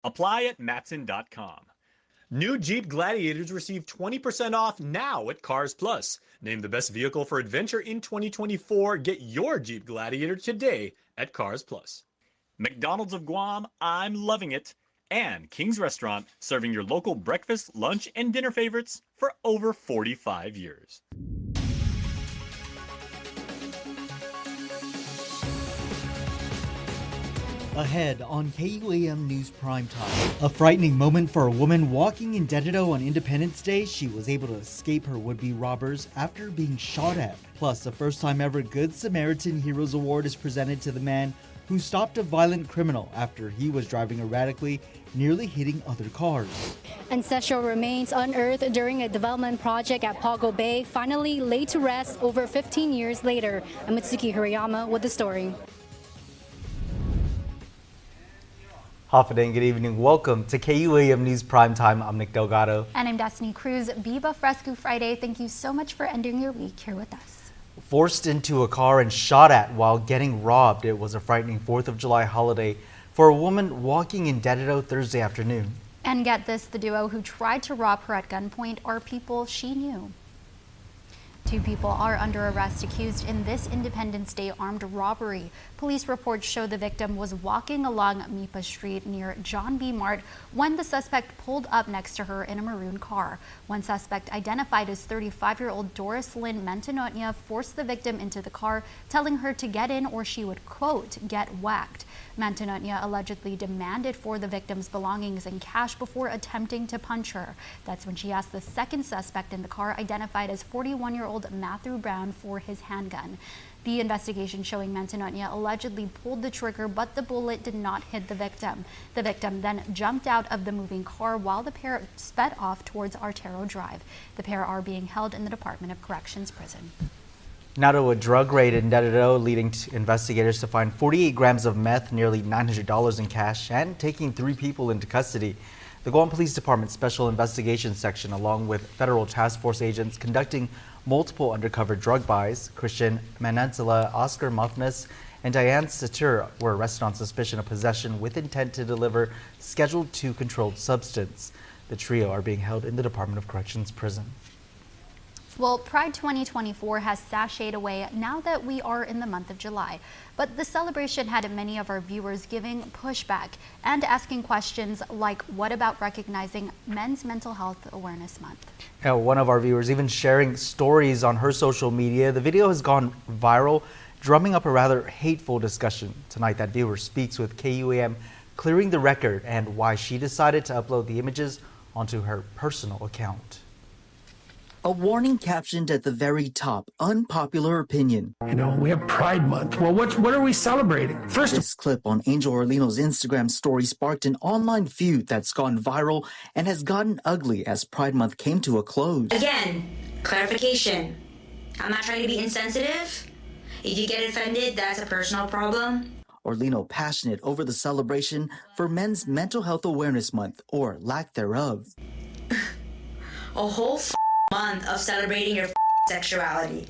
Apply at Matson.com. New Jeep Gladiators receive 20% off now at Cars Plus. Named the best vehicle for adventure in 2024. Get your Jeep Gladiator today at Cars Plus. McDonald's of Guam, I'm loving it. And King's Restaurant, serving your local breakfast, lunch, and dinner favorites for over 45 years. Ahead on KUAM News Primetime. A frightening moment for a woman walking in Dededo on Independence Day. She was able to escape her would-be robbers after being shot at. Plus, the first time ever Good Samaritan Heroes Award is presented to the man who stopped a violent criminal after he was driving erratically, nearly hitting other cars. Ancestral remains unearthed during a development project at Pago Bay finally laid to rest over 15 years later. I'm Mitsuki Hirayama with the story. Hafide and good evening. Welcome to KUAM News Primetime. I'm Nick Delgado. And I'm Destiny Cruz. Viva Fresco Friday. Thank you so much for ending your week here with us. Forced into a car and shot at while getting robbed. It was a frightening 4th of July holiday for a woman walking in Dededo Thursday afternoon. And get this, the duo who tried to rob her at gunpoint are people she knew. 2 people are under arrest accused in this Independence Day armed robbery. Police reports show the victim was walking along Mipa Street near John B. Mart when the suspect pulled up next to her in a maroon car. One suspect, identified as 35-year-old Doris Lynn Mentanonia, forced the victim into the car, telling her to get in or she would, quote, get whacked. Mentanonia allegedly demanded for the victim's belongings and cash before attempting to punch her. That's when she asked the second suspect in the car, identified as 41-year-old Matthew Brown, for his handgun. The investigation showing Mentanonia allegedly pulled the trigger, but the bullet did not hit the victim. The victim then jumped out of the moving car while the pair sped off towards Artero Drive. The pair are being held in the Department of Corrections prison. Now to a drug raid in Dededo, leading to investigators to find 48 grams of meth, nearly $900 in cash, and taking 3 people into custody. The Guam Police Department Special Investigations Section, along with federal task force agents conducting multiple undercover drug buys, Christian Manansala, Oscar Muffness, and Diane Satur were arrested on suspicion of possession with intent to deliver Schedule II controlled substance. The trio are being held in the Department of Corrections prison. Well, Pride 2024 has sashayed away now that we are in the month of July. But the celebration had many of our viewers giving pushback and asking questions like, what about recognizing Men's Mental Health Awareness Month? One of our viewers even sharing stories on her social media. The video has gone viral, drumming up a rather hateful discussion. Tonight, that viewer speaks with KUAM, clearing the record and why she decided to upload the images onto her personal account. A warning captioned at the very top, unpopular opinion. You know, we have Pride Month. Well, what are we celebrating? This clip on Angel Orlino's Instagram story sparked an online feud that's gone viral and has gotten ugly as Pride Month came to a close. Again, clarification. I'm not trying to be insensitive. If you get offended, that's a personal problem. Orlino passionate over the celebration for Men's Mental Health Awareness Month, or lack thereof. A whole month of celebrating your sexuality.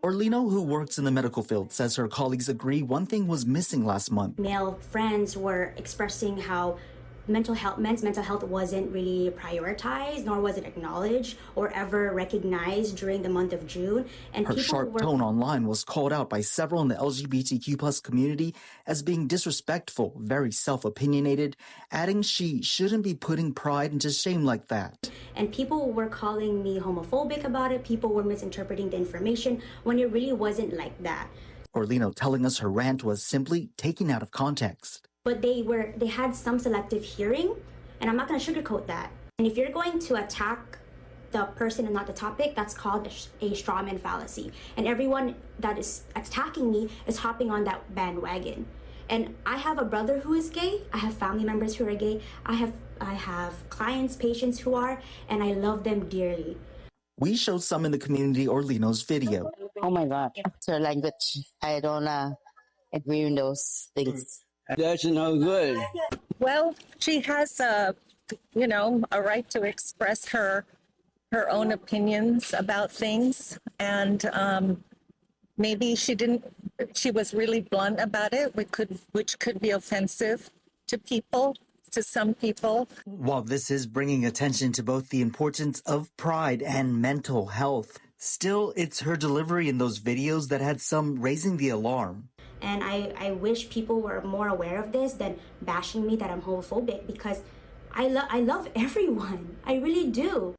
Orlino, who works in the medical field, says her colleagues agree one thing was missing last month. Male friends were expressing how men's mental health wasn't really prioritized, nor was it acknowledged or ever recognized during the month of June. And her sharp tone online was called out by several in the LGBTQ+ community as being disrespectful, very self-opinionated, adding she shouldn't be putting pride into shame like that. And people were calling me homophobic about it. People were misinterpreting the information when it really wasn't like that. Orlino telling us her rant was simply taken out of context. But they had some selective hearing, and I'm not going to sugarcoat that. And if you're going to attack the person and not the topic, that's called a strawman fallacy. And everyone that is attacking me is hopping on that bandwagon. And I have a brother who is gay. I have family members who are gay. I have clients, patients who are, and I love them dearly. We showed some in the community Orlino's video. Oh my God, it's her language. I don't agree with those things. That's no good. Well, she has a right to express her own opinions about things, and maybe she was really blunt about it, which could be offensive to people. to some people. While this is bringing attention to both the importance of pride and mental health, still, it's her delivery in those videos that had some raising the alarm. And I wish people were more aware of this than bashing me that I'm homophobic, because I love everyone. I really do.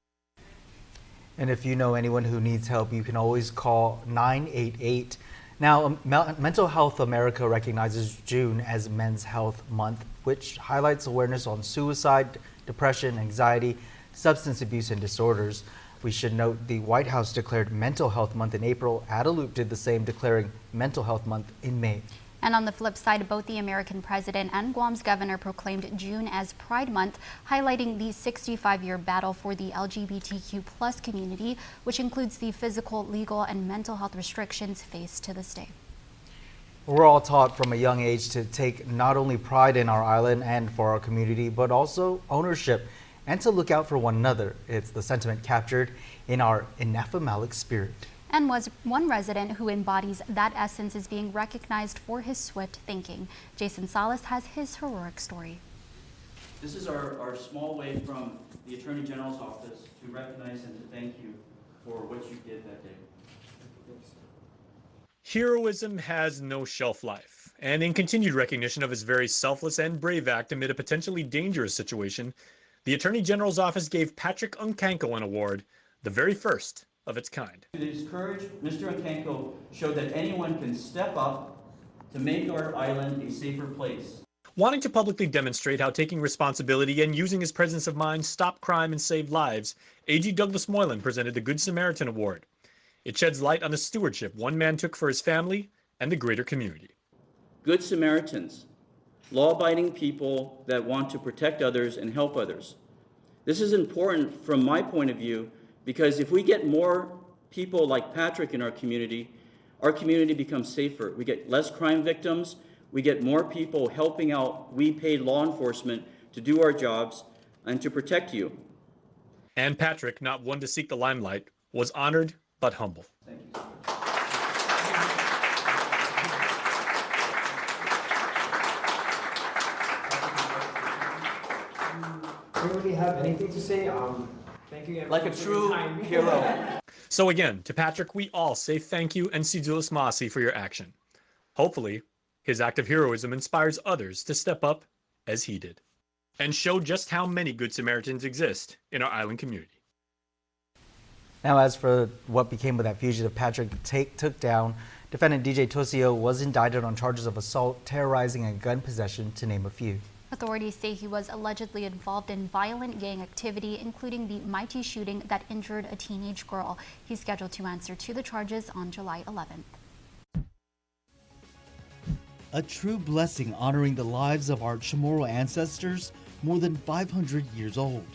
And if you know anyone who needs help, you can always call 988. Now, Mental Health America recognizes June as Men's Health Month, which highlights awareness on suicide, depression, anxiety, substance abuse, and disorders. We should note the White House declared Mental Health Month in April. Adelup did the same, declaring Mental Health Month in May. And on the flip side, both the American president and Guam's governor proclaimed June as Pride Month, highlighting the 65-year battle for the LGBTQ+ community, which includes the physical, legal, and mental health restrictions faced to this day. We're all taught from a young age to take not only pride in our island and for our community, but also ownership and to look out for one another. It's the sentiment captured in our Inafamalic spirit. And was one resident who embodies that essence is being recognized for his swift thinking. Jason Salas has his heroic story. This is our small way from the Attorney General's office to recognize and to thank you for what you did that day. Heroism has no shelf life, and in continued recognition of his very selfless and brave act amid a potentially dangerous situation, the Attorney General's office gave Patrick Unkanko an award, the very first of its kind. His courage, Mr. Unkanko showed that anyone can step up to make our island a safer place. Wanting to publicly demonstrate how taking responsibility and using his presence of mind stop crime and save lives, A.G. Douglas Moylan presented the Good Samaritan Award. It sheds light on the stewardship one man took for his family and the greater community. Good Samaritans, law-abiding people that want to protect others and help others. This is important from my point of view, because if we get more people like Patrick in our community becomes safer. We get less crime victims, we get more people helping out we paid law enforcement to do our jobs and to protect you. And Patrick, not one to seek the limelight, was honored but humble. Thank you. I don't really have anything to say. Thank you. Like a true hero. So again, to Patrick, we all say thank you and Sidulas Masi for your action. Hopefully, his act of heroism inspires others to step up as he did and show just how many Good Samaritans exist in our island community. Now, as for what became of that fugitive Patrick took down, defendant DJ Tosio was indicted on charges of assault, terrorizing, and gun possession, to name a few. Authorities say he was allegedly involved in violent gang activity, including the Mighty shooting that injured a teenage girl. He's scheduled to answer to the charges on July 11th. A true blessing honoring the lives of our Chamorro ancestors, more than 500 years old.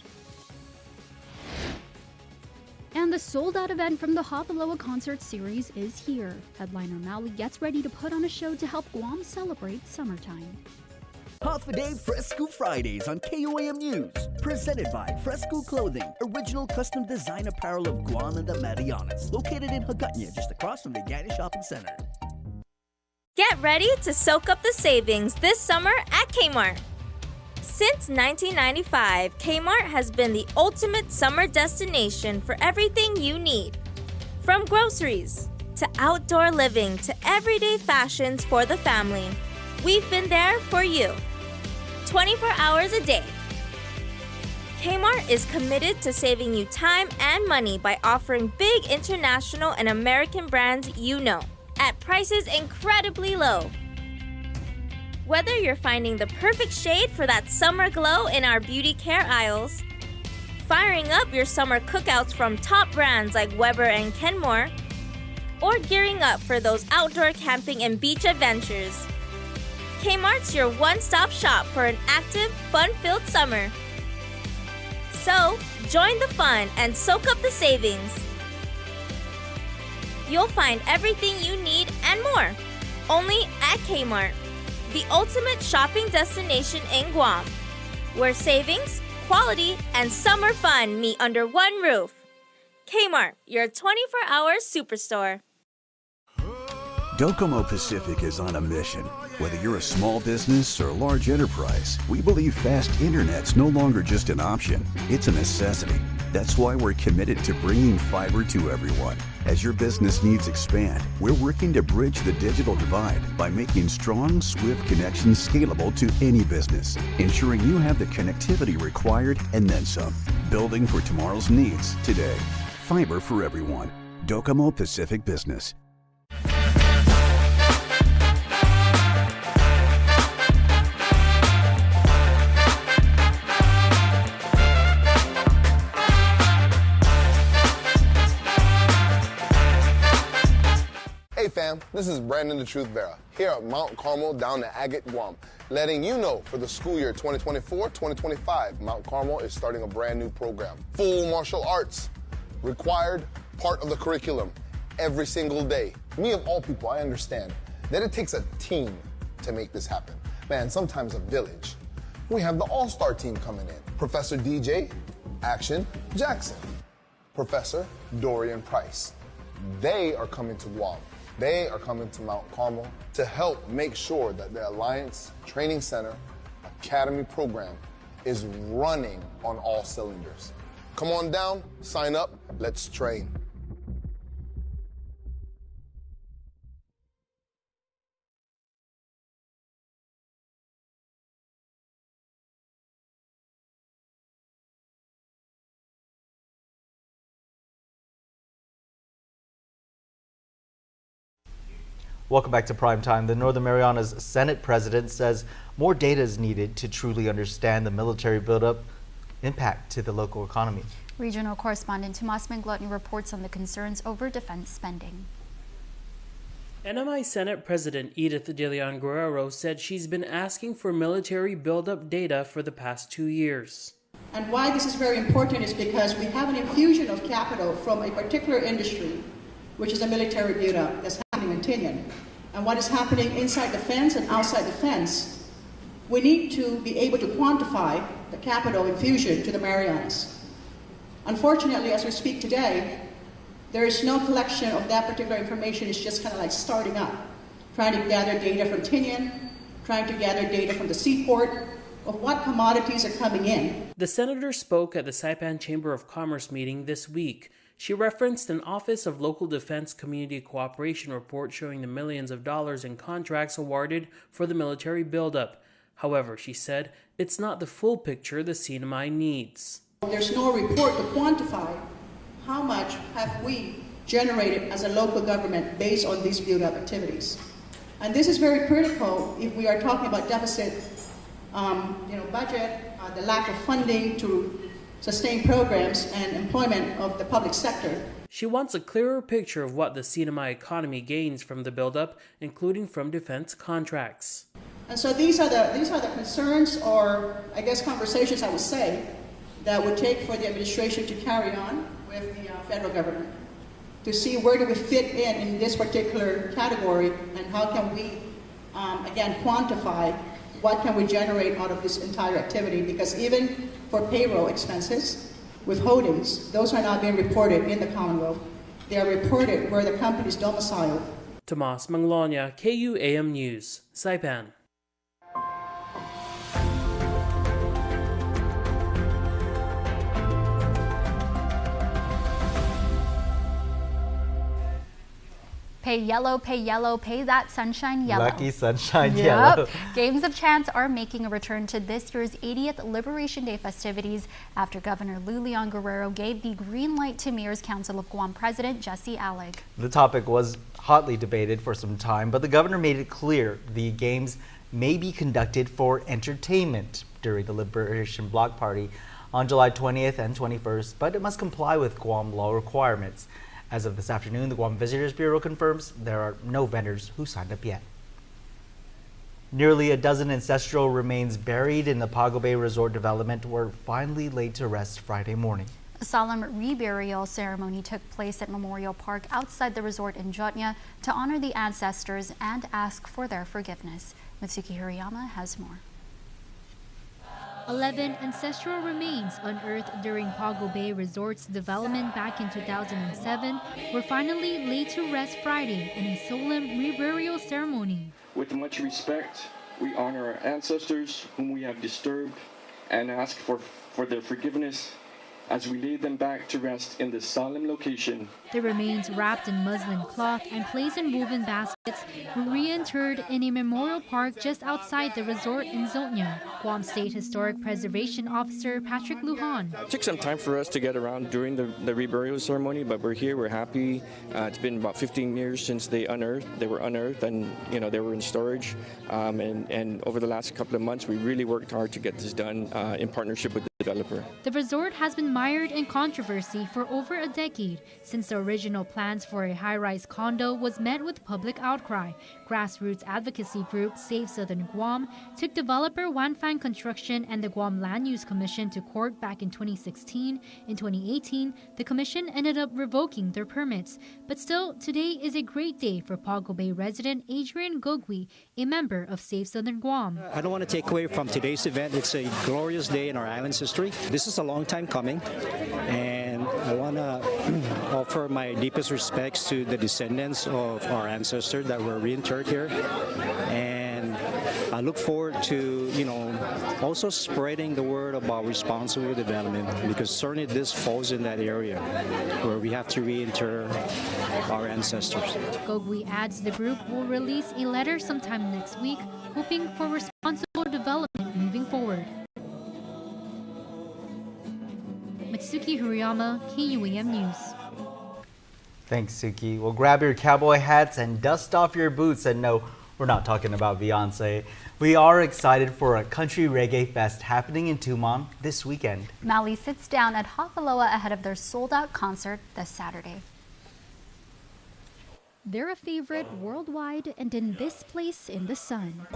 And the sold-out event from the Hapaloa concert series is here. Headliner Maui gets ready to put on a show to help Guam celebrate summertime. Half a Day Fresco Fridays on KUAM News. Presented by Fresco Clothing, original custom design apparel of Guam and the Marianas. Located in Hagåtña, just across from the Gani Shopping Center. Get ready to soak up the savings this summer at Kmart. Since 1995, Kmart has been the ultimate summer destination for everything you need. From groceries, to outdoor living, to everyday fashions for the family. We've been there for you. 24 hours a day. Kmart is committed to saving you time and money by offering big international and American brands you know, at prices incredibly low. Whether you're finding the perfect shade for that summer glow in our beauty care aisles, firing up your summer cookouts from top brands like Weber and Kenmore, or gearing up for those outdoor camping and beach adventures, Kmart's your one-stop shop for an active, fun-filled summer. So, join the fun and soak up the savings. You'll find everything you need and more, only at Kmart, the ultimate shopping destination in Guam, where savings, quality, and summer fun meet under one roof. Kmart, your 24-hour superstore. Docomo Pacific is on a mission. Whether you're a small business or a large enterprise, we believe fast internet's no longer just an option, it's a necessity. That's why we're committed to bringing fiber to everyone. As your business needs expand, we're working to bridge the digital divide by making strong, swift connections scalable to any business, ensuring you have the connectivity required and then some. Building for tomorrow's needs today. Fiber for everyone. Docomo Pacific Business. Hey fam, this is Brandon the Truth Bearer here at Mount Carmel down in Agate, Guam, letting you know for the school year 2024-2025, Mount Carmel is starting a brand new program. Full martial arts, required part of the curriculum every single day. Me of all people, I understand that it takes a team to make this happen. Man, sometimes a village. We have the all-star team coming in. Professor DJ Action Jackson, Professor Dorian Price. They are coming to Guam. They are coming to Mount Carmel to help make sure that the Alliance Training Center Academy program is running on all cylinders. Come on down, sign up, let's train. Welcome back to Prime Time. The Northern Marianas Senate President says more data is needed to truly understand the military buildup impact to the local economy. Regional correspondent Tomas Manglotny reports on the concerns over defense spending. NMI Senate President Edith De Leon Guerrero said she's been asking for military buildup data for the past 2 years. And why this is very important is because we have an infusion of capital from a particular industry, which is a military buildup that's happening in Tinian. And what is happening inside the fence and outside the fence, we need to be able to quantify the capital infusion to the Marianas. Unfortunately, as we speak today, there is no collection of that particular information. It's just kind of like starting up, trying to gather data from Tinian, trying to gather data from the seaport of what commodities are coming in. The senator spoke at the Saipan Chamber of Commerce meeting this week. She referenced an Office of Local Defense Community Cooperation report showing the millions of dollars in contracts awarded for the military buildup. However, she said, it's not the full picture the CNMI needs. There's no report to quantify how much have we generated as a local government based on these build-up activities. And this is very critical if we are talking about deficit budget, the lack of funding to sustain programs and employment of the public sector. She wants a clearer picture of what the CNMI economy gains from the buildup, including from defense contracts. And so these are the concerns, or I guess conversations, I would say, that would take for the administration to carry on with the federal government to see where do we fit in this particular category, and how can we again quantify what can we generate out of this entire activity, because even for payroll expenses, withholdings, those are not being reported in the Commonwealth. They are reported where the company is domiciled. Tomas Manglotny, KUAM News, Saipan. Pay yellow, pay that sunshine yellow. Lucky sunshine yellow. Games of chance are making a return to this year's 80th Liberation Day festivities after Governor Lou Leon Guerrero gave the green light to Mayor's Council of Guam President Jesse Allig. The topic was hotly debated for some time, but the governor made it clear the games may be conducted for entertainment during the Liberation Block Party on July 20th and 21st, but it must comply with Guam law requirements. As of this afternoon, the Guam Visitors Bureau confirms there are no vendors who signed up yet. Nearly a dozen ancestral remains buried in the Pago Bay Resort development were finally laid to rest Friday morning. A solemn reburial ceremony took place at Memorial Park outside the resort in Jotnya to honor the ancestors and ask for their forgiveness. Mitsuki Hirayama has more. 11 ancestral remains unearthed during Pago Bay Resort's development back in 2007 were finally laid to rest Friday in a solemn reburial ceremony. With much respect, we honor our ancestors whom we have disturbed and ask for their forgiveness as we lay them back to rest in this solemn location. The remains, wrapped in muslin cloth and placed in woven baskets, were reinterred in a memorial park just outside the resort in Zotnya. Guam State Historic Preservation Officer Patrick Lujan. It took some time for us to get around during the reburial ceremony, but we're here, we're happy. It's been about 15 years since they were unearthed, and they were in storage. And over the last couple of months, we really worked hard to get this done in partnership with the developer. The resort has been mired in controversy for over a decade since the original plans for a high-rise condo was met with public outcry. Grassroots advocacy group Save Southern Guam took developer Wanfang Construction and the Guam Land Use Commission to court back in 2016. In 2018, the commission ended up revoking their permits. But still, today is a great day for Pago Bay resident Adrian Gogui, a member of Save Southern Guam. I don't want to take away from today's event. It's a glorious day in our island's history. This is a long time coming, and I want to offer my deepest respects to the descendants of our ancestors that were reinterred here. And I look forward to, also spreading the word about responsible development, because certainly this falls in that area where we have to reinter our ancestors. Gogui adds the group will release a letter sometime next week, hoping for responsible development moving forward. Mitsuki Hirayama, KUAM News. Thanks, Suki. Well, grab your cowboy hats and dust off your boots. And no, we're not talking about Beyonce. We are excited for a country reggae fest happening in Tumon this weekend. Maui sits down at Hafaloa ahead of their sold-out concert this Saturday. They're a favorite worldwide and in this place in the sun.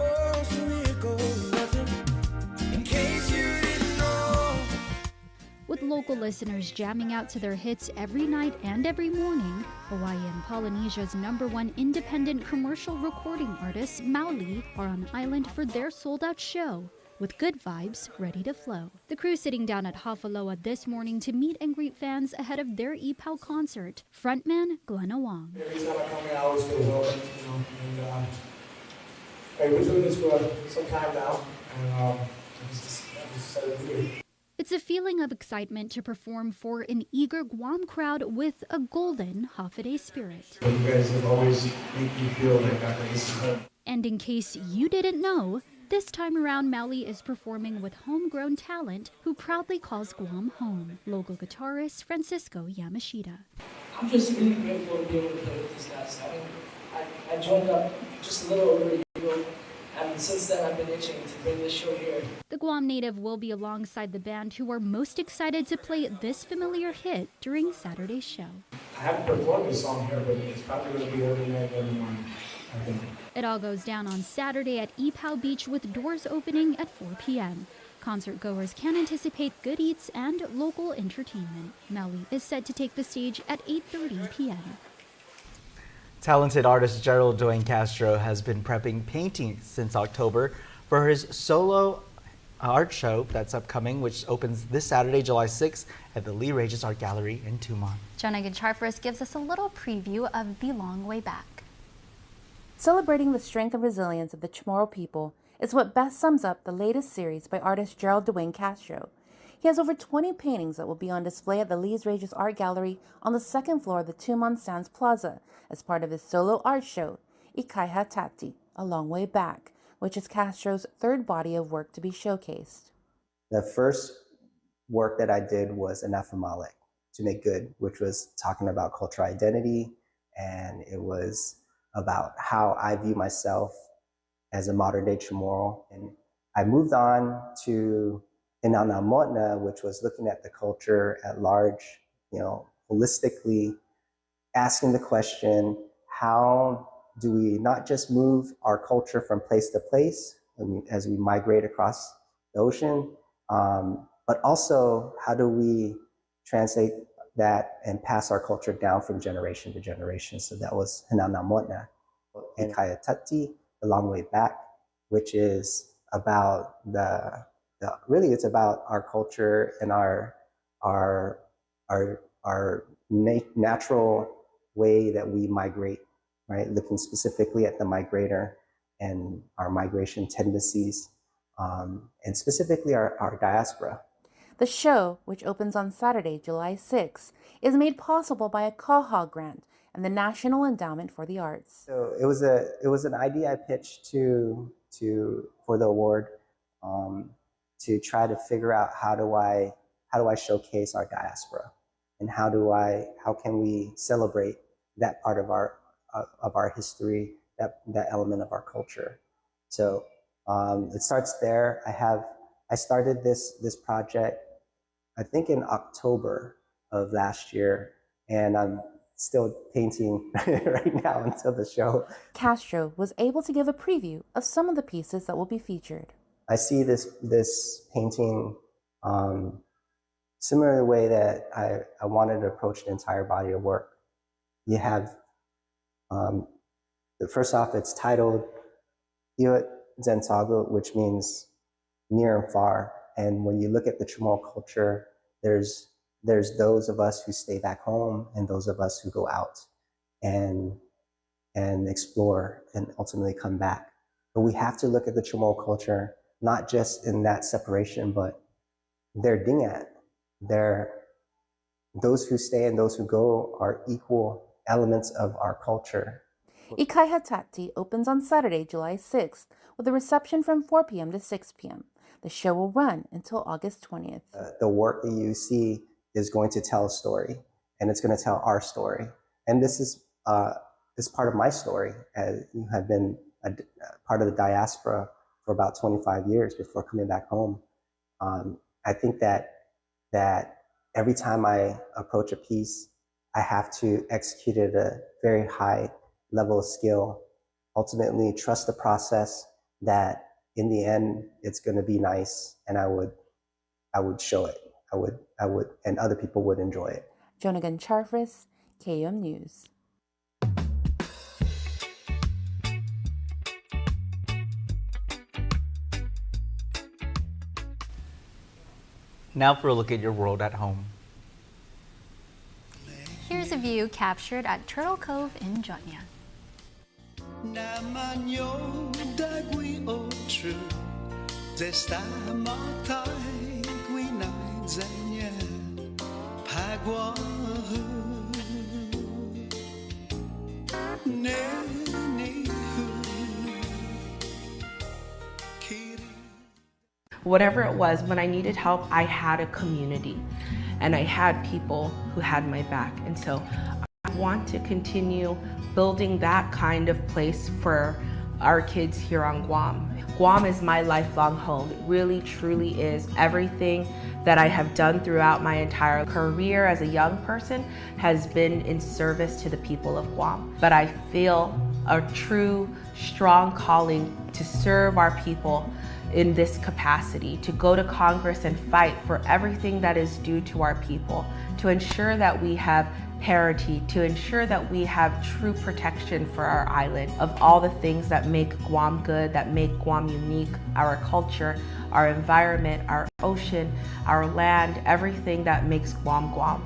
With local listeners jamming out to their hits every night and every morning, Hawaii and Polynesia's #1 independent commercial recording artists, Maui, are on island for their sold-out show, with good vibes ready to flow. The crew sitting down at Hafaloa this morning to meet and greet fans ahead of their EPAL concert. Frontman Glenn Wong. Every time I come here, I always feel welcome, and we've been doing this for some time now, and I'm just excited to be here. It's a feeling of excitement to perform for an eager Guam crowd with a golden Hafaday spirit. You guys have always made me feel like this is home. And in case you didn't know, this time around Maui is performing with homegrown talent who proudly calls Guam home. Local guitarist Francisco Yamashita. I'm just really grateful to be able to play with these guys. I joined up just a little over a year ago. And since then, I've been itching to bring this show here. The Guam native will be alongside the band who are most excited to play this familiar hit during Saturday's show. I haven't performed this song here, but it's probably going to be every night, every morning, I think. It all goes down on Saturday at Ipao Beach with doors opening at 4 p.m. Concert goers can anticipate good eats and local entertainment. Maui is set to take the stage at 8:30 p.m. Talented artist Gerald Dwayne Castro has been prepping painting since October for his solo art show that's upcoming, which opens this Saturday, July 6th at the Lee Regis Art Gallery in Tumon. Jonah Gacharfaris gives us a little preview of The Long Way Back. Celebrating the strength and resilience of the Chamorro people is what best sums up the latest series by artist Gerald Dwayne Castro. He has over 20 paintings that will be on display at the Lee Regis Art Gallery on the second floor of the Tumon Sands Plaza as part of his solo art show, Ikaiha Tati, A Long Way Back, which is Castro's third body of work to be showcased. The first work that I did was Anaphemalic, To Make Good, which was talking about cultural identity, and it was about how I view myself as a modern-day Chamorro. And I moved on to Inanamotna, which was looking at the culture at large, holistically, asking the question, how do we not just move our culture from place to place as we migrate across the ocean, but also how do we translate that and pass our culture down from generation to generation? So that was Hinanamotna. And Kaya Tati, A Long Way Back, which is about the really it's about our culture and our natural way that we migrate, right? Looking specifically at the migrator and our migration tendencies, and specifically our diaspora. The show, which opens on Saturday, July 6th, is made possible by a KUAM grant and the National Endowment for the Arts. So it was an idea I pitched for the award, to try to figure out how do I showcase our diaspora, and how can we celebrate that part of our history, that element of our culture. So it starts there. I started this project, I think in October of last year, and I'm still painting right now until the show. Castro was able to give a preview of some of the pieces that will be featured. I see this painting similar to the way that I wanted to approach the entire body of work. You have, first off, it's titled Iot Zentago, which means near and far. And when you look at the Chamorro culture, there's those of us who stay back home and those of us who go out and explore and ultimately come back. But we have to look at the Chamorro culture not just in that separation, but they're dingat. Those who stay and those who go are equal elements of our culture. Ikay Hatati opens on Saturday, July 6th, with a reception from 4 p.m. to 6 p.m. The show will run until August 20th. The work that you see is going to tell a story, and it's going to tell our story. And this is part of my story, as you have been a part of the diaspora for about 25 years before coming back home. I think that every time I approach a piece, I have to execute it at a very high level of skill, ultimately trust the process, that in the end, it's going to be nice, and I would show it. I would, and other people would enjoy it. Jonagan Charfris, KUAM News. Now for a look at your world at home. Here's a view captured at Turtle Cove in Junya. Whatever it was, when I needed help, I had a community and I had people who had my back. And so I want to continue building that kind of place for our kids here on Guam. Guam is my lifelong home. It really, truly is. Everything that I have done throughout my entire career as a young person has been in service to the people of Guam. But I feel a true, strong calling to serve our people in this capacity, to go to Congress and fight for everything that is due to our people, to ensure that we have parity, to ensure that we have true protection for our island of all the things that make Guam good, that make Guam unique, our culture, our environment, our ocean, our land, everything that makes Guam Guam.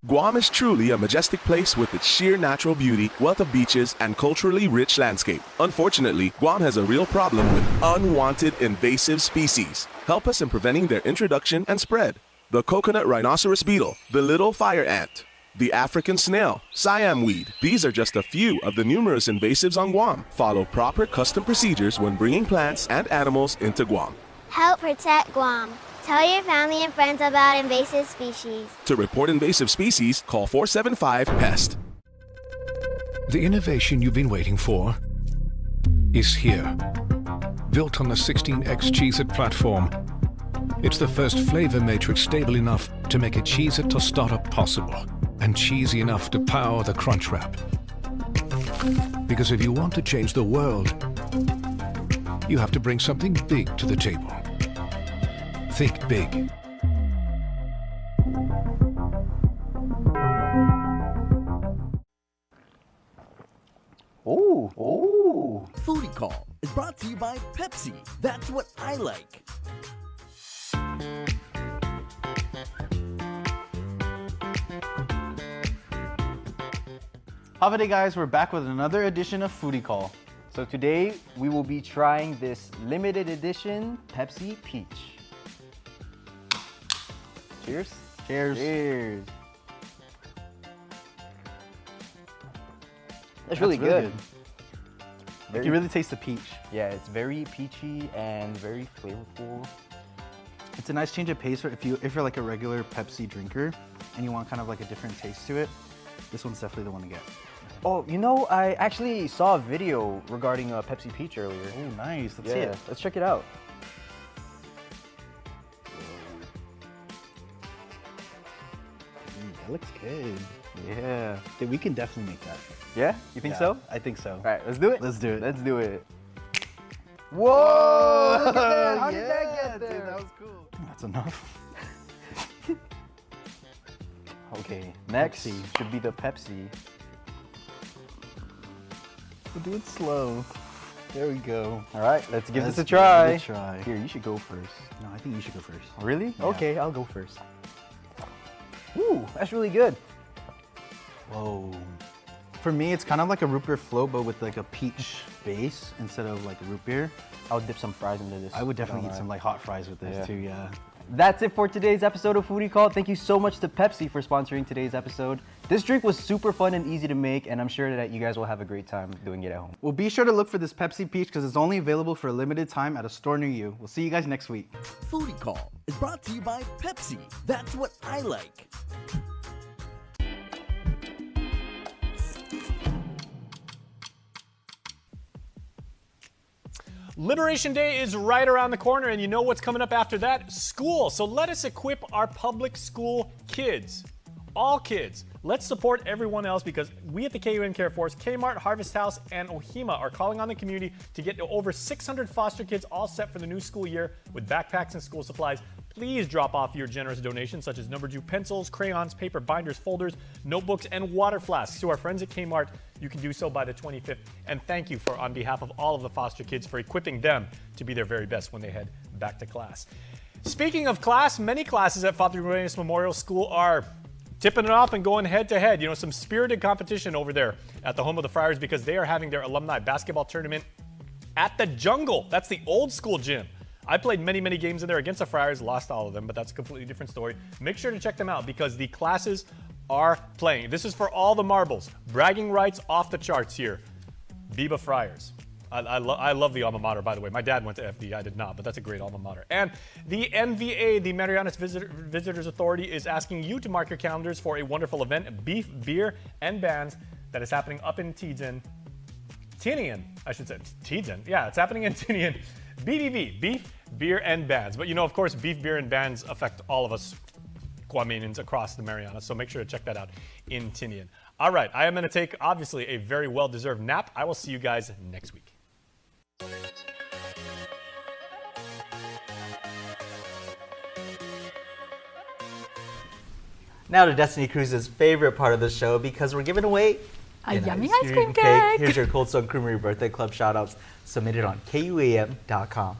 Guam is truly a majestic place with its sheer natural beauty, wealth of beaches, and culturally rich landscape. Unfortunately, Guam has a real problem with unwanted invasive species. Help us in preventing their introduction and spread. The coconut rhinoceros beetle, the little fire ant, the African snail, Siam weed. These are just a few of the numerous invasives on Guam. Follow proper custom procedures when bringing plants and animals into Guam. Help protect Guam. Tell your family and friends about invasive species. To report invasive species, call 475-PEST. The innovation you've been waiting for is here. Built on the 16X Cheez-It platform, it's the first flavor matrix stable enough to make a Cheez-It tostada possible, and cheesy enough to power the Crunch Wrap. Because if you want to change the world, you have to bring something big to the table. Think big. Ooh. Foodie Call is brought to you by Pepsi. That's what I like. Have a day, guys. We're back with another edition of Foodie Call. So today we will be trying this limited edition Pepsi Peach. Cheers. Cheers. Cheers. That's really good. You can really taste the peach. Yeah, it's very peachy and very flavorful. It's a nice change of pace for if you're like a regular Pepsi drinker and you want kind of like a different taste to it. This one's definitely the one to get. Oh, you know, I actually saw a video regarding Pepsi Peach earlier. Oh, nice. Let's see it. Let's check it out. That looks good. Yeah. Dude, we can definitely make that. Yeah? You think so? I think so. All right, let's do it. Let's do it. Let's do it. Whoa! Look at that. How did that get there? Dude, that was cool. That's enough. Okay, next Pepsi. should be the Pepsi. We'll do it slow. There we go. All right, let's give this a Give try. it a try. Here, you should go first. No, I think you should go first. Really? Yeah. Okay, I'll go first. Ooh, that's really good. Whoa. For me, it's kind of like a root beer float, but with like a peach base instead of like a root beer. I would dip some fries into this. I would definitely eat some like hot fries with this too, yeah. That's it for today's episode of Foodie Call. Thank you so much to Pepsi for sponsoring today's episode. This drink was super fun and easy to make, and I'm sure that you guys will have a great time doing it at home. Well, be sure to look for this Pepsi Peach because it's only available for a limited time at a store near you. We'll see you guys next week. Foodie Call is brought to you by Pepsi. That's what I like. Liberation Day is right around the corner, and you know what's coming up after that? School. So let us equip our public school kids. All kids. Let's support everyone else because we at the KUAM Care Force, Kmart, Harvest House, and Ohima are calling on the community to get over 600 foster kids all set for the new school year with backpacks and school supplies. Please drop off your generous donations such as number 2 pencils, crayons, paper binders, folders, notebooks, and water flasks to our friends at Kmart. You can do so by the 25th. And thank you on behalf of all of the foster kids for equipping them to be their very best when they head back to class. Speaking of class, many classes at Father Uranus Memorial School are tipping it off and going head to head. You know, some spirited competition over there at the home of the Friars because they are having their alumni basketball tournament at the Jungle. That's the old school gym. I played many, many games in there against the Friars, lost all of them, but that's a completely different story. Make sure to check them out because the classes are playing. This is for all the marbles. Bragging rights off the charts here. Viva Friars. I love the alma mater, by the way. My dad went to FD, I did not, but that's a great alma mater. And the MVA, the Marianas Visitors Authority, is asking you to mark your calendars for a wonderful event, Beef, Beer, and Bands, that is happening up in Tinian, I should say. Tinian? Yeah, it's happening in Tinian. BBB, Beef, Beer, and Bands. But you know, of course, beef, beer, and bands affect all of us Guamanians across the Marianas, so make sure to check that out in Tinian. All right, I am going to take, obviously, a very well-deserved nap. I will see you guys next week. Now to Destiny Cruz's favorite part of the show because we're giving away a yummy ice cream cake. Here's your Cold Stone Creamery Birthday Club shoutouts submitted on KUAM.com.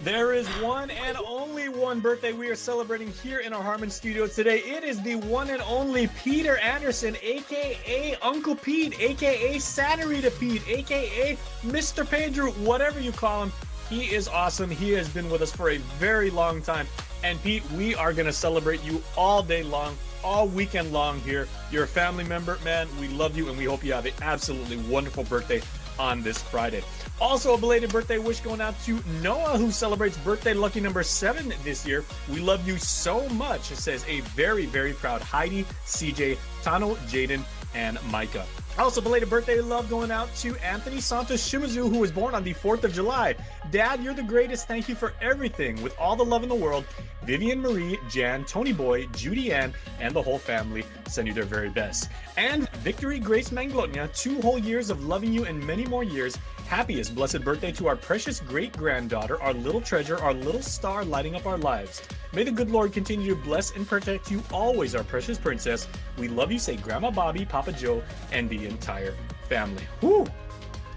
There is one and only one birthday we are celebrating here in our Harmon studio today. It is the one and only Peter Anderson, aka Uncle Pete, aka Sanarita Pete, aka Mr. Pedro, whatever you call him. He is awesome. He has been with us for a very long time. And Pete, we are going to celebrate you all day long, all weekend long here. You're a family member, man. We love you and we hope you have an absolutely wonderful birthday on this Friday. Also, a belated birthday wish going out to Noah, who celebrates birthday lucky number 7 this year. We love you so much, it says a very, very proud Heidi, CJ, Tano, Jaden, and Micah. Also, belated birthday love going out to Anthony Santos Shimazu, who was born on the 4th of July. Dad, you're the greatest. Thank you for everything. With all the love in the world, Vivian Marie, Jan, Tony Boy, Judy Ann, and the whole family send you their very best. And Victory Grace Manglotnia, 2 whole years of loving you and many more years. Happiest blessed birthday to our precious great-granddaughter, our little treasure, our little star lighting up our lives. May the good Lord continue to bless and protect you always, our precious princess. We love you, say Grandma Bobby, Papa Joe, and the entire family. Whoo!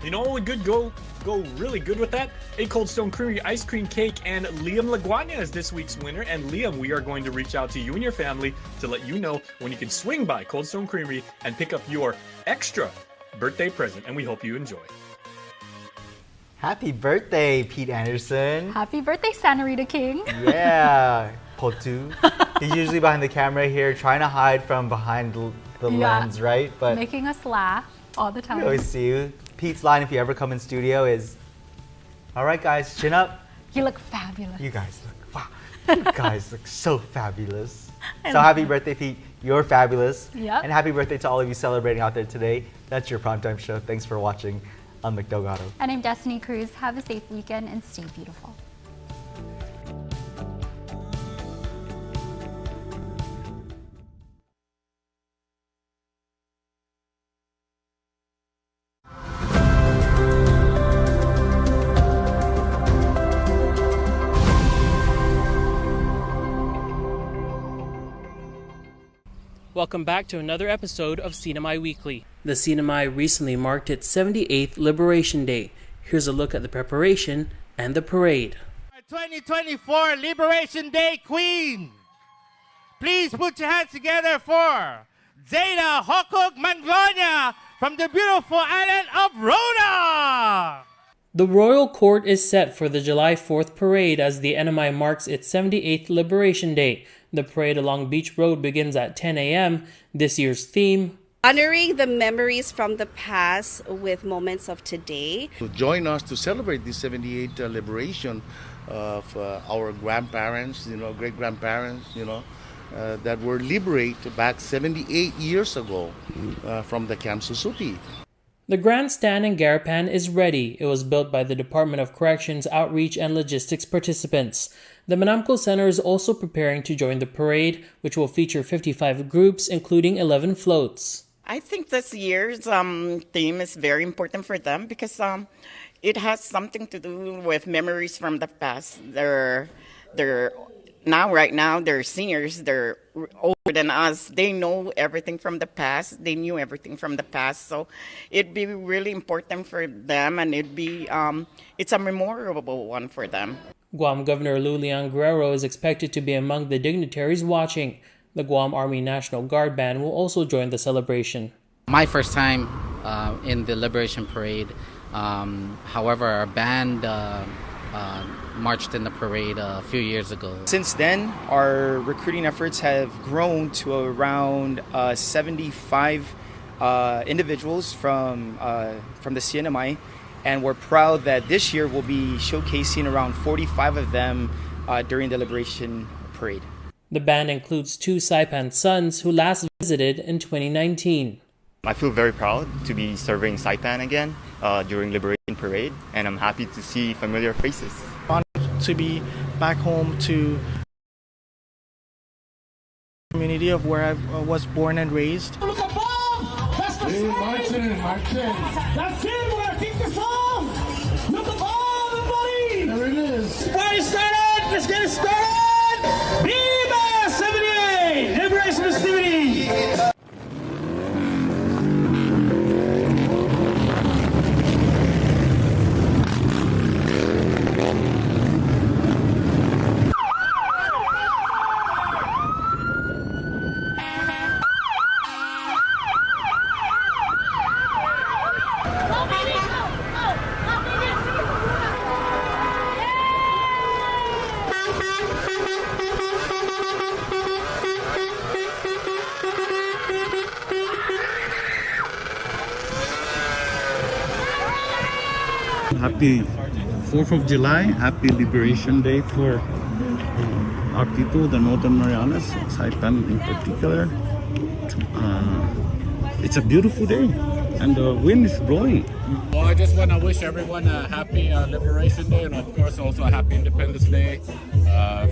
You know what would go really good with that? A Cold Stone Creamery ice cream cake, and Liam Laguana is this week's winner. And Liam, we are going to reach out to you and your family to let you know when you can swing by Cold Stone Creamery and pick up your extra birthday present, and we hope you enjoy. Happy birthday, Pete Anderson. Happy birthday, Sanarita King. Yeah, Potu. He's usually behind the camera here, trying to hide from behind the lens, right? But making us laugh all the time. We always see you. Pete's line, if you ever come in studio, is, all right, guys, chin up. You look fabulous. You guys look, wow. You guys look so fabulous. So happy birthday, Pete. You're fabulous. Yep. And happy birthday to all of you celebrating out there today. That's your primetime show. Thanks for watching. I'm McDelgado. And I'm Destiny Cruz. Have a safe weekend and stay beautiful. Welcome back to another episode of Sinamay Weekly. The Sinamay recently marked its 78th Liberation Day. Here's a look at the preparation and the parade. 2024 Liberation Day Queen! Please put your hands together for Zayda Hokok Manglonia from the beautiful island of Rona! The Royal Court is set for the July 4th parade as the NMI marks its 78th Liberation Day. The parade along Beach Road begins at 10 a.m. This year's theme, honoring the memories from the past with moments of today. To join us to celebrate this 78th liberation of our grandparents, great-grandparents, that were liberated back 78 years ago from the Camp Susupi. The grandstand in Garapan is ready. It was built by the Department of Corrections Outreach and Logistics participants. The Manamco Center is also preparing to join the parade, which will feature 55 groups, including 11 floats. I think this year's theme is very important for them because it has something to do with memories from the past. They're right now, they're seniors, they're older than us. They know everything from the past. They knew everything from the past. So it'd be really important for them, and it's a memorable one for them. Guam Governor Lulian Guerrero is expected to be among the dignitaries watching. The Guam Army National Guard Band will also join the celebration. My first time in the Liberation Parade. However, our band marched in the parade a few years ago. Since then, our recruiting efforts have grown to around 75 individuals from the CNMI, and we're proud that this year we'll be showcasing around 45 of them during the Liberation Parade. The band includes 2 Saipan sons who last visited in 2019. I feel very proud to be serving Saipan again during Liberation Parade, and I'm happy to see familiar faces. Honored to be back home to the community of where I was born and raised. Look at Bob! That's the song! That's it! We're gonna keep the song! Look at Bob, everybody! There it is! Party started! Let's get it started! Viva 78! Liberation Festivities! Happy 4th of July. Happy Liberation Day for our people, the Northern Marianas, Saipan in particular. It's a beautiful day and the wind is blowing. Well, I just want to wish everyone a happy Liberation Day and of course also a happy Independence Day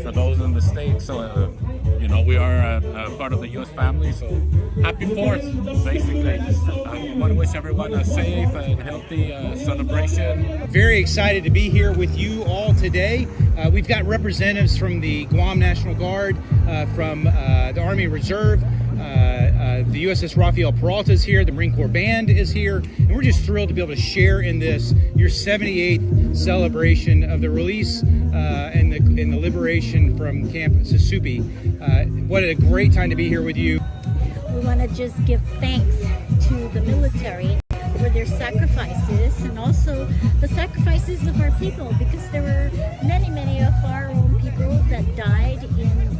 for those in the States. So, you know, we are part of the U.S. family, so happy 4th, basically. I want to wish everyone a safe and healthy celebration. Very excited to be here with you all today. We've got representatives from the Guam National Guard, from the Army Reserve, the USS Rafael Peralta is here, the Marine Corps Band is here, and we're just thrilled to be able to share in this, your 78th celebration of the release and the liberation from Camp Susupi. What a great time to be here with you. We want to just give thanks to the military for their sacrifices and also the sacrifices of our people, because there were many of our own people that died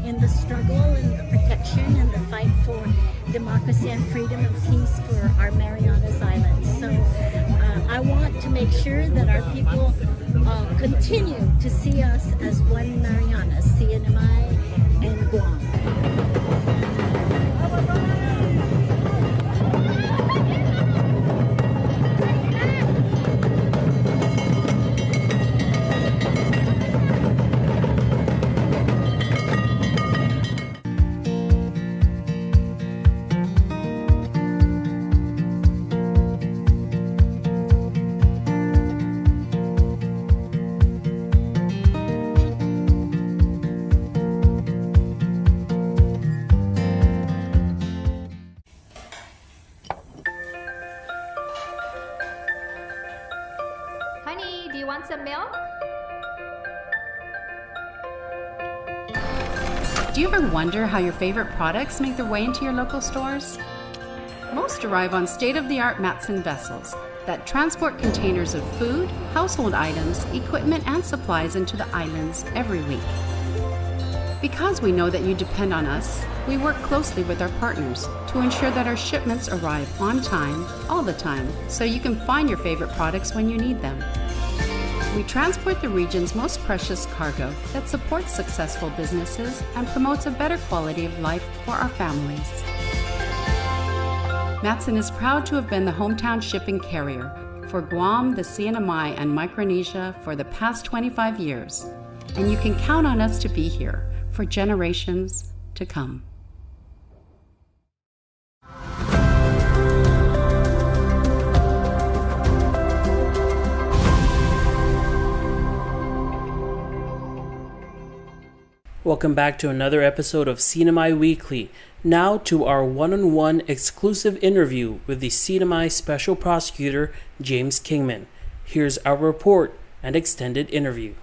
in the struggle and the protection and the fight for democracy and freedom and peace for our Marianas Islands. So I want to make sure that our people continue to see us as one Marianas, CNMI and Guam. Honey, do you want some milk? Do you ever wonder how your favorite products make their way into your local stores? Most arrive on state-of-the-art Matson vessels that transport containers of food, household items, equipment, and supplies into the islands every week. Because we know that you depend on us, we work closely with our partners to ensure that our shipments arrive on time, all the time, so you can find your favorite products when you need them. We transport the region's most precious cargo that supports successful businesses and promotes a better quality of life for our families. Matson is proud to have been the hometown shipping carrier for Guam, the CNMI, and Micronesia for the past 25 years, and you can count on us to be here for generations to come. Welcome back to another episode of CNMI Weekly. Now to our one-on-one exclusive interview with the CNMI Special Prosecutor, James Kingman. Here's our report and extended interview.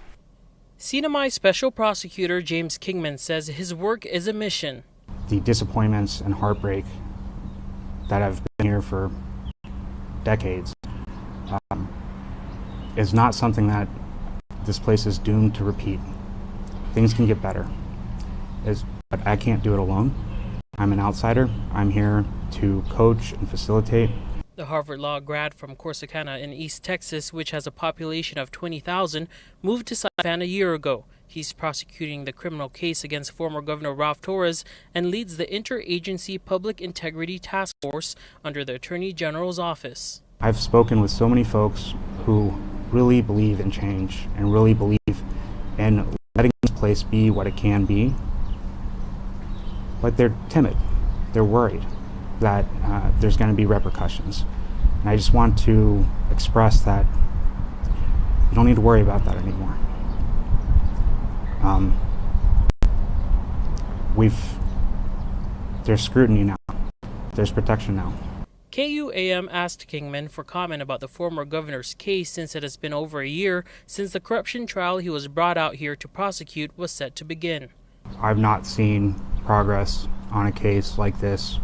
CNMI Special Prosecutor James Kingman says his work is a mission. The disappointments and heartbreak that have been here for decades is not something that this place is doomed to repeat. Things can get better, but I can't do it alone. I'm an outsider. I'm here to coach and facilitate. The Harvard Law grad from Corsicana in East Texas, which has a population of 20,000, moved to Saipan a year ago. He's prosecuting the criminal case against former Governor Ralph Torres and leads the Interagency Public Integrity Task Force under the Attorney General's office. I've spoken with so many folks who really believe in change and really believe in letting this place be what it can be, but they're timid. They're worried that there's going to be repercussions. And I just want to express that you don't need to worry about that anymore. There's scrutiny now. There's protection now. KUAM asked Kingman for comment about the former governor's case since it has been over a year since the corruption trial he was brought out here to prosecute was set to begin. I've not seen progress on a case like this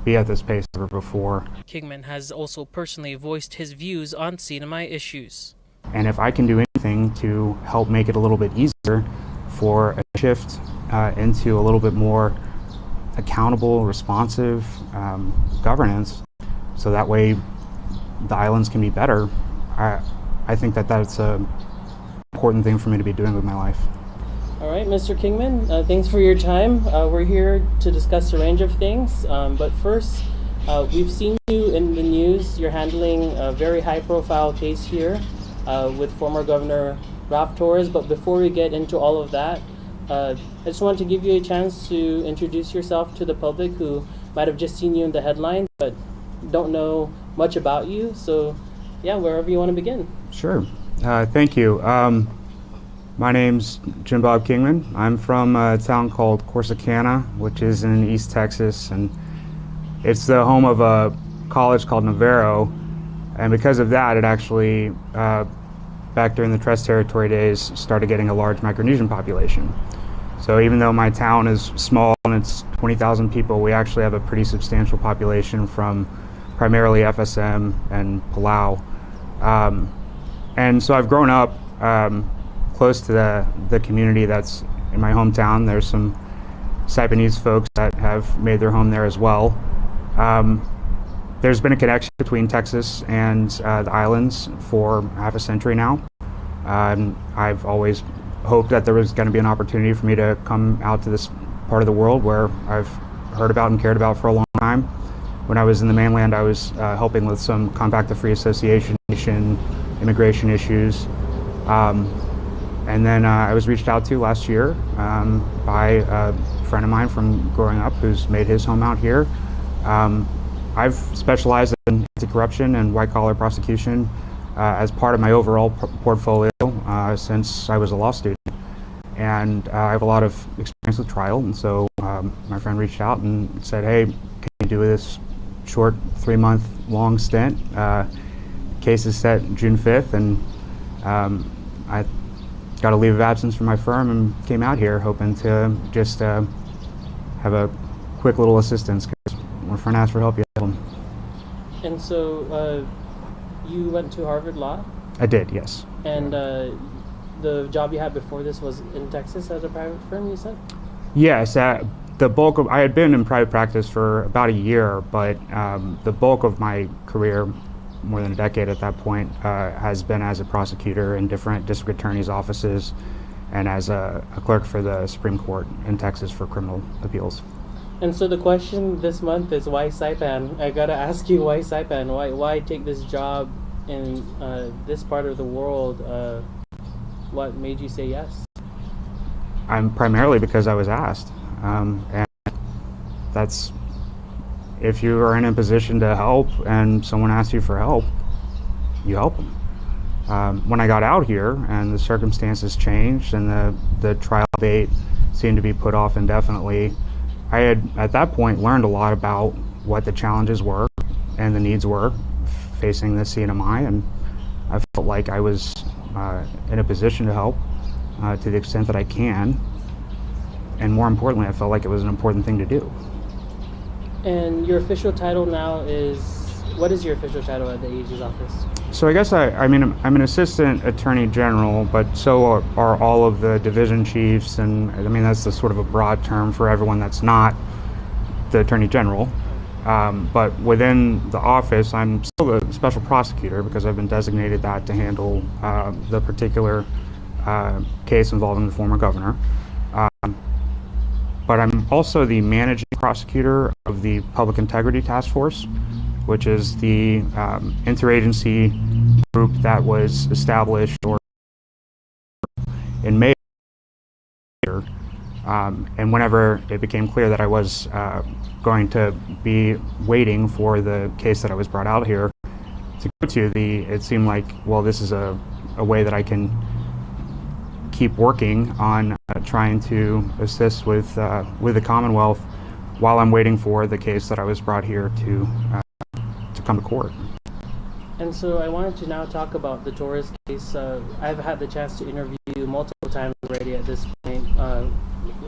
be at this pace ever before. Kingman has also personally voiced his views on CNMI issues. And if I can do anything to help make it a little bit easier for a shift into a little bit more accountable, responsive governance, so that way the islands can be better, I think that that's an important thing for me to be doing with my life. All right, Mr. Kingman, thanks for your time. We're here to discuss a range of things, but first, we've seen you in the news. You're handling a very high-profile case here with former Governor Ralph Torres, but before we get into all of that, I just want to give you a chance to introduce yourself to the public who might have just seen you in the headlines, but don't know much about you. So, yeah, wherever you want to begin. Sure. Thank you. My name's Jim Bob Kingman. I'm from a town called Corsicana, which is in East Texas, and it's the home of a college called Navarro. And because of that, it actually, back during the Trust Territory days, started getting a large Micronesian population. So even though my town is small and it's 20,000 people, we actually have a pretty substantial population from primarily FSM and Palau. And so I've grown up close to the community that's in my hometown. There's some Saipanese folks that have made their home there as well. There's been a connection between Texas and the islands for half a century now. I've always hoped that there was going to be an opportunity for me to come out to this part of the world where I've heard about and cared about for a long time. When I was in the mainland, I was helping with some Compact of Free Association, immigration issues. And then I was reached out to last year by a friend of mine from growing up who's made his home out here. I've specialized in anti-corruption and white-collar prosecution as part of my overall portfolio since I was a law student. And I have a lot of experience with trial, and so my friend reached out and said, hey, can you do this short 3-month long stint? Case is set June 5th, and I got a leave of absence from my firm and came out here hoping to just have a quick little assistance, because when a friend asks for help, you help them. And so you went to Harvard Law? I did, yes. And the job you had before this was in Texas at a private firm, you said? Yes, the bulk of, I had been in private practice for about a year, but the bulk of my career, more than a decade at that point, has been as a prosecutor in different district attorneys' offices and as a clerk for the Supreme Court in Texas for criminal appeals. And so the question this month is, why Saipan? I gotta ask you, why Saipan? Why take this job in this part of the world? What made you say yes? I'm primarily because I was asked, and that's, if you are in a position to help and someone asks you for help, you help them. When I got out here and the circumstances changed and the trial date seemed to be put off indefinitely, I had at that point learned a lot about what the challenges were and the needs were facing the CNMI, and I felt like I was in a position to help to the extent that I can, and more importantly, I felt like it was an important thing to do. And your official title now is, what is your official title at the AG's office? So I guess I'm an assistant attorney general, but so are all of the division chiefs, and I mean that's the sort of a broad term for everyone that's not the attorney general. But within the office, I'm still the special prosecutor because I've been designated that to handle the particular case involving the former governor. But I'm also the managing prosecutor of the Public Integrity Task Force, which is the interagency group that was established in May. And whenever it became clear that I was going to be waiting for the case that I was brought out here to go to, it seemed like, well, this is a way that I can keep working on trying to assist with the Commonwealth while I'm waiting for the case that I was brought here to come to court. And so I wanted to now talk about the Torres case. I've had the chance to interview you multiple times already at this point.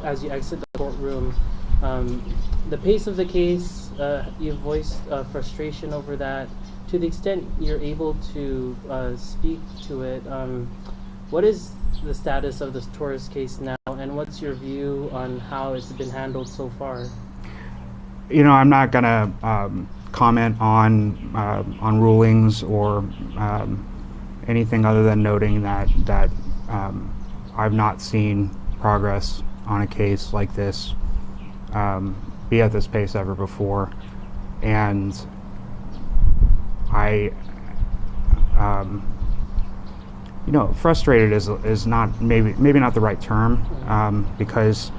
As you exit the courtroom, the pace of the case, you've voiced frustration over that. To the extent you're able to speak to it, what is the status of the Torres case now, and what's your view on how it's been handled so far? You know, I'm not gonna comment on rulings or anything other than noting that I've not seen progress on a case like this be at this pace ever before, and I, frustrated is not maybe not the right term, because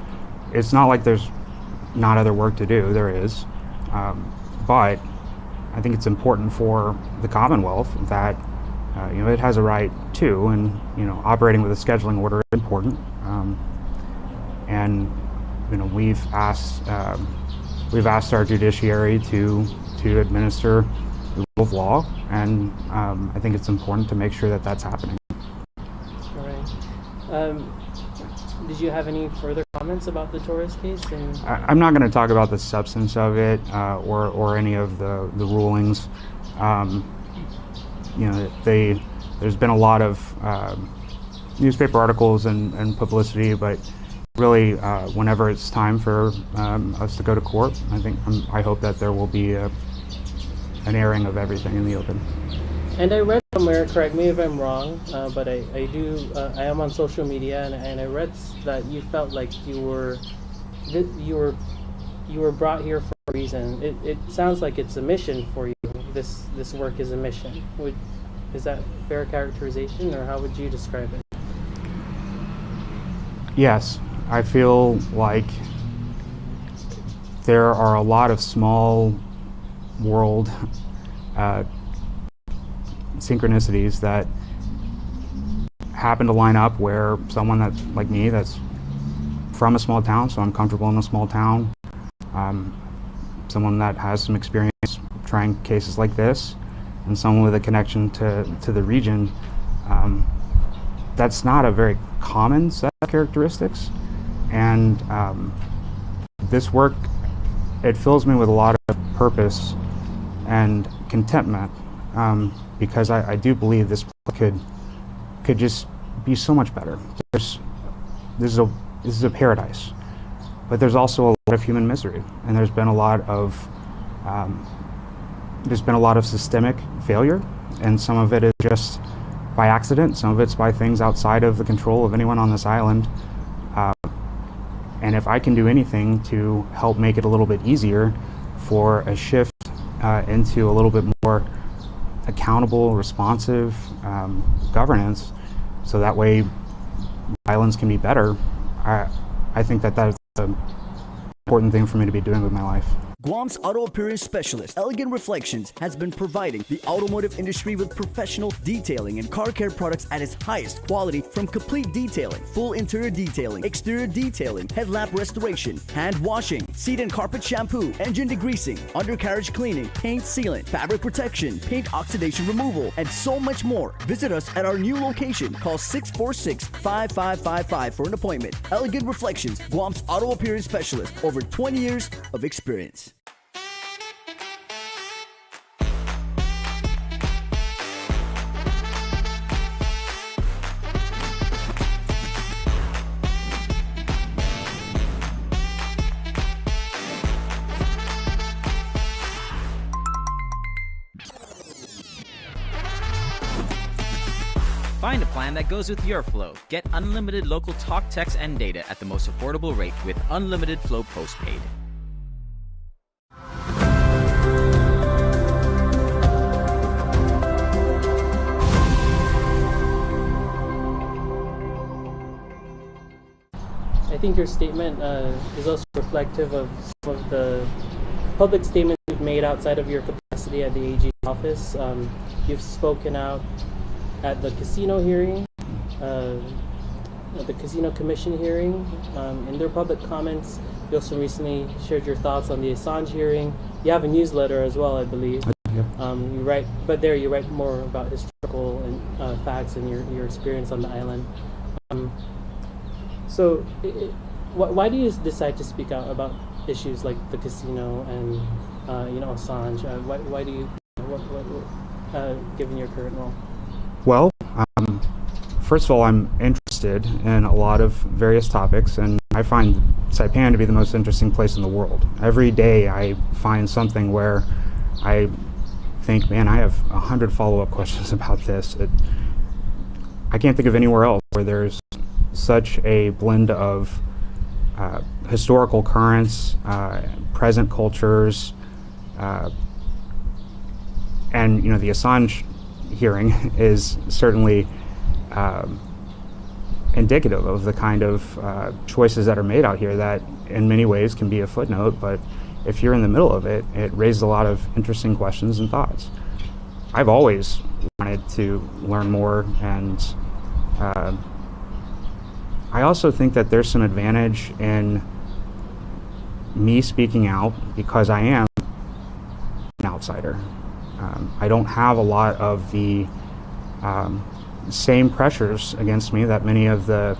it's not like there's not other work to do. There is, but I think it's important for the Commonwealth that it has a right too, and operating with a scheduling order is important. And we've asked our judiciary to administer the rule of law, and I think it's important to make sure that that's happening. All right. Did you have any further comments about the Torres case? I'm not going to talk about the substance of it or any of the rulings. There's been a lot of newspaper articles and publicity, but really, whenever it's time for us to go to court, I hope that there will be an airing of everything in the open. And I read somewhere, correct me if I'm wrong, but I am on social media, and I read that you felt like you were brought here for a reason. It sounds like it's a mission for you. This work is a mission. Is that fair characterization, or how would you describe it? Yes, I feel like there are a lot of small world synchronicities that happen to line up where someone that's like me, that's from a small town, so I'm comfortable in a small town, someone that has some experience trying cases like this, and someone with a connection to the region, that's not a very common set of characteristics. And this work, it fills me with a lot of purpose and contentment, because I do believe this could just be so much better. This is a paradise, but there's also a lot of human misery, and there's been a lot of systemic failure, and some of it is just by accident, some of it's by things outside of the control of anyone on this island. And if I can do anything to help make it a little bit easier for a shift into a little bit more accountable, responsive governance, so that way islands can be better, I think that's an important thing for me to be doing with my life. Guam's auto appearance specialist, Elegant Reflections, has been providing the automotive industry with professional detailing and car care products at its highest quality, from complete detailing, full interior detailing, exterior detailing, headlamp restoration, hand washing, seat and carpet shampoo, engine degreasing, undercarriage cleaning, paint sealant, fabric protection, paint oxidation removal, and so much more. Visit us at our new location. Call 646-5555 for an appointment. Elegant Reflections, Guam's auto appearance specialist, over 20 years of experience. Find a plan that goes with your flow. Get unlimited local talk, text, and data at the most affordable rate with Unlimited Flow Postpaid. I think your statement is also reflective of some of the public statements you've made outside of your capacity at the AG's office. You've spoken out at the casino hearing, the Casino Commission hearing. In their public comments, you also recently shared your thoughts on the Assange hearing. You have a newsletter as well, I believe. You write, but there you write more about historical and facts and your experience on the island. So, why do you decide to speak out about issues like the casino and Assange? Why do you, given your current role? Well, first of all, I'm interested in a lot of various topics, and I find Saipan to be the most interesting place in the world. Every day I find something where I think, man, I have 100 follow-up questions about this. I can't think of anywhere else where there's such a blend of historical currents, present cultures, and the Assange hearing is certainly indicative of the kind of choices that are made out here that in many ways can be a footnote, but if you're in the middle of it, it raises a lot of interesting questions and thoughts. I've always wanted to learn more, and I also think that there's some advantage in me speaking out because I am an outsider. I don't have a lot of the same pressures against me that many of the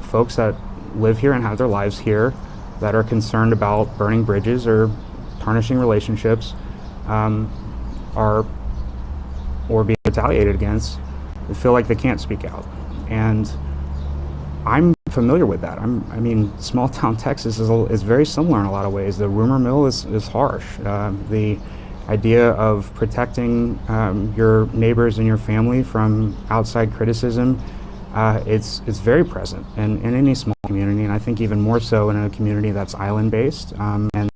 folks that live here and have their lives here that are concerned about burning bridges or tarnishing relationships or being retaliated against. They feel like they can't speak out, and I'm familiar with that. I mean, small town Texas is very similar in a lot of ways. The rumor mill is harsh. The idea of protecting your neighbors and your family from outside criticism, it's very present in any small community, and I think even more so in a community that's island-based. And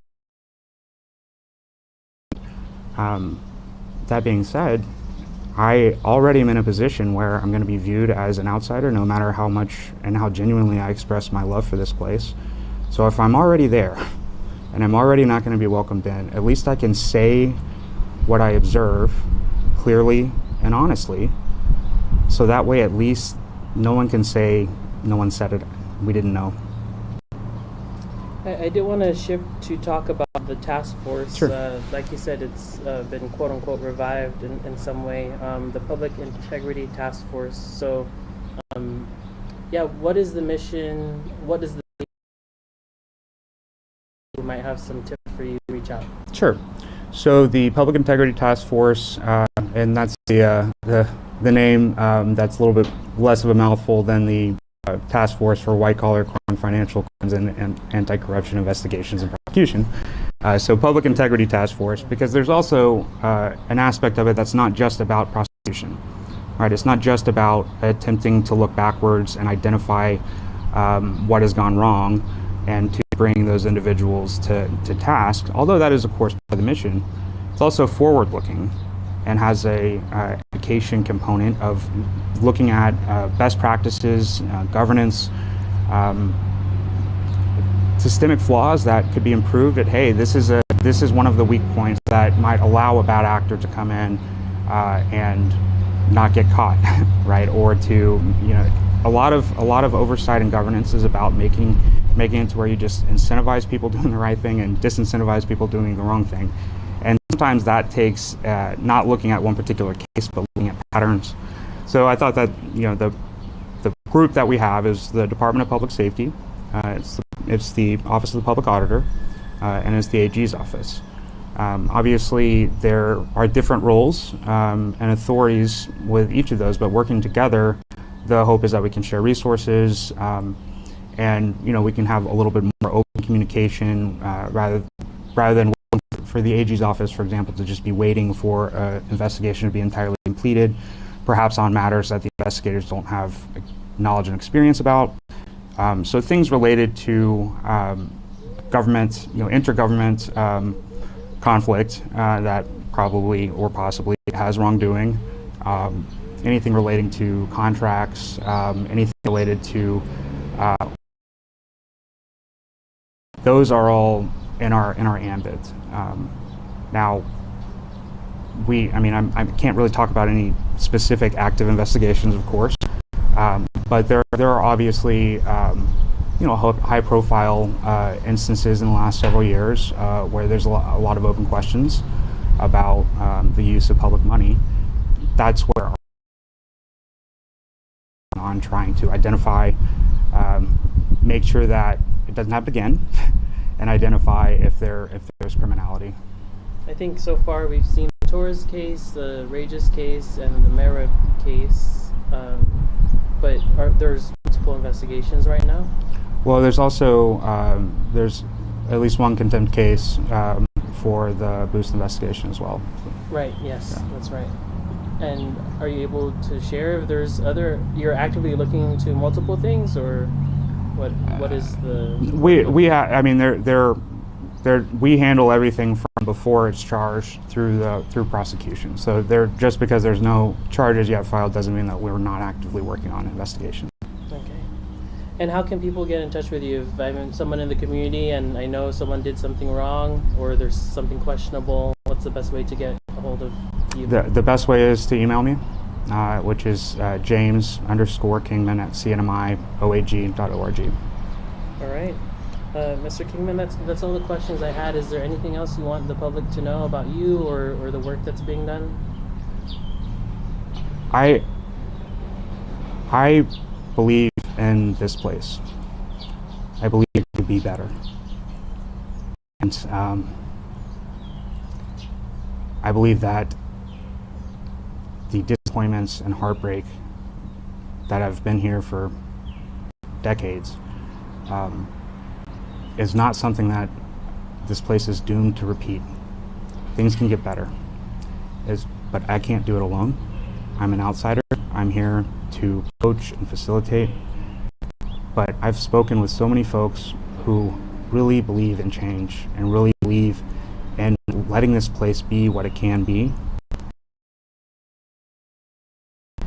that being said, I already am in a position where I'm going to be viewed as an outsider no matter how much and how genuinely I express my love for this place. So if I'm already there and I'm already not going to be welcomed in, at least I can say what I observe clearly and honestly, so that way at least no one can say no one said it, we didn't know. I did want to shift to talk about the task force. Sure. Like you said, it's been quote unquote revived in some way. The Public Integrity Task Force. So, what is the mission? What is the? We might have some tips for you to reach out. Sure. So the Public Integrity Task Force, and that's the name. That's a little bit less of a mouthful than the Task Force for White Collar Crime, Financial Crimes, and Anti-Corruption Investigations and Prosecution. So Public Integrity Task Force, because there's also an aspect of it that's not just about prosecution. Right? It's not just about attempting to look backwards and identify what has gone wrong and to bring those individuals to task, although that is of course part of the mission. It's also forward-looking and has a education component of looking at best practices, governance, systemic flaws that could be improved. At hey, this is one of the weak points that might allow a bad actor to come in and not get caught, right? Or to a lot of oversight and governance is about making it to where you just incentivize people doing the right thing and disincentivize people doing the wrong thing. And sometimes that takes not looking at one particular case, but looking at patterns. So I thought that the group that we have is the Department of Public Safety, it's the Office of the Public Auditor, and it's the AG's office. Obviously, there are different roles and authorities with each of those, but working together, the hope is that we can share resources, and we can have a little bit more open communication rather than for the AG's office, for example, to just be waiting for an investigation to be entirely completed, perhaps on matters that the investigators don't have knowledge and experience about. So things related to government, intergovernment conflict that probably or possibly has wrongdoing, anything relating to contracts, anything related to those are all in our ambit. Now, I can't really talk about any specific active investigations, of course, but there are obviously high-profile instances in the last several years where there's a lot of open questions about the use of public money. That's where on trying to identify, make sure that it doesn't happen again, and identify if there's criminality. I think so far we've seen the Torres case, the Regis case, and the Merib case, but there's multiple investigations right now? Well, there's also there's at least one contempt case for the Boost investigation as well. Right, yes, Yeah. That's right. And are you able to share if there's you're actively looking into multiple things, or what is the... We handle everything from before it's charged through prosecution. So just because there's no charges yet filed doesn't mean that we're not actively working on investigation. Okay. And how can people get in touch with you if I'm someone in the community and I know someone did something wrong or there's something questionable? What's the best way to get a hold of you? The best way is to email me, which is james_kingman@cnmioag.org. All right. Mr. Kingman, that's all the questions I had. Is there anything else you want the public to know about you or the work that's being done? I believe in this place. I believe it could be better. And I believe that the disappointments and heartbreak that have been here for decades is not something that this place is doomed to repeat. Things can get better, but I can't do it alone. I'm an outsider. I'm here to coach and facilitate, but I've spoken with so many folks who really believe in change and really believe in letting this place be what it can be.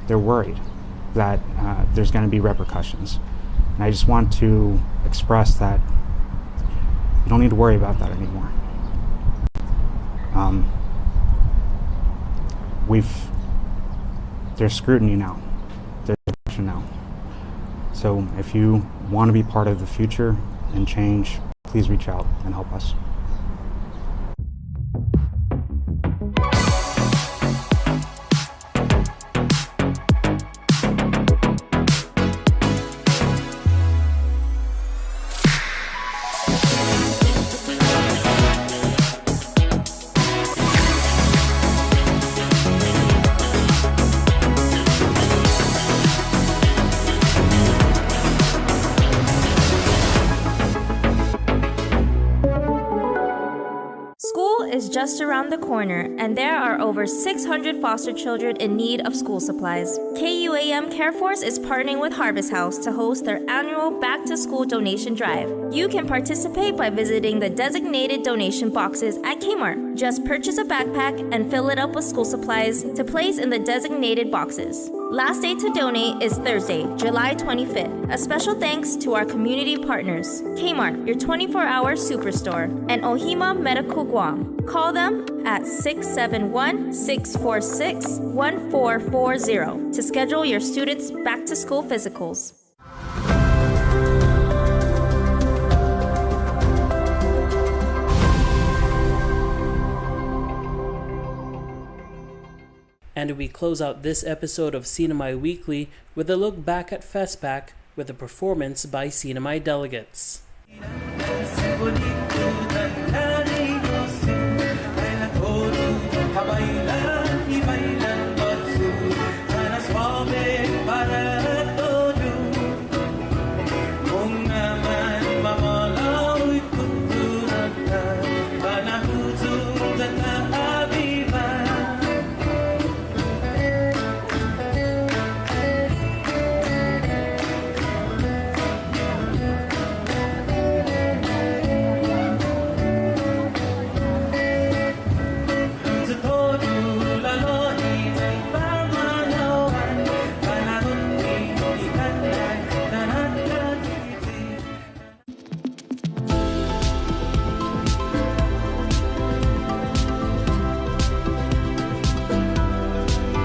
They're worried that there's going to be repercussions. And I just want to express that you don't need to worry about that anymore. There's scrutiny now. There's action now. So if you want to be part of the future and change, please reach out and help us. Just around the corner, and there are over 600 foster children in need of school supplies. KUAM Care Force is partnering with Harvest House to host their annual Back to School donation drive. You can participate by visiting the designated donation boxes at Kmart. Just purchase a backpack and fill it up with school supplies to place in the designated boxes. Last day to donate is Thursday, July 25th. A special thanks to our community partners, Kmart, your 24-hour superstore, and Ohima Medical Guam. Call them at 671-646-1440 to schedule your students' back-to-school physicals. And we close out this episode of CNMI Weekly with a look back at FestPac with a performance by CNMI delegates.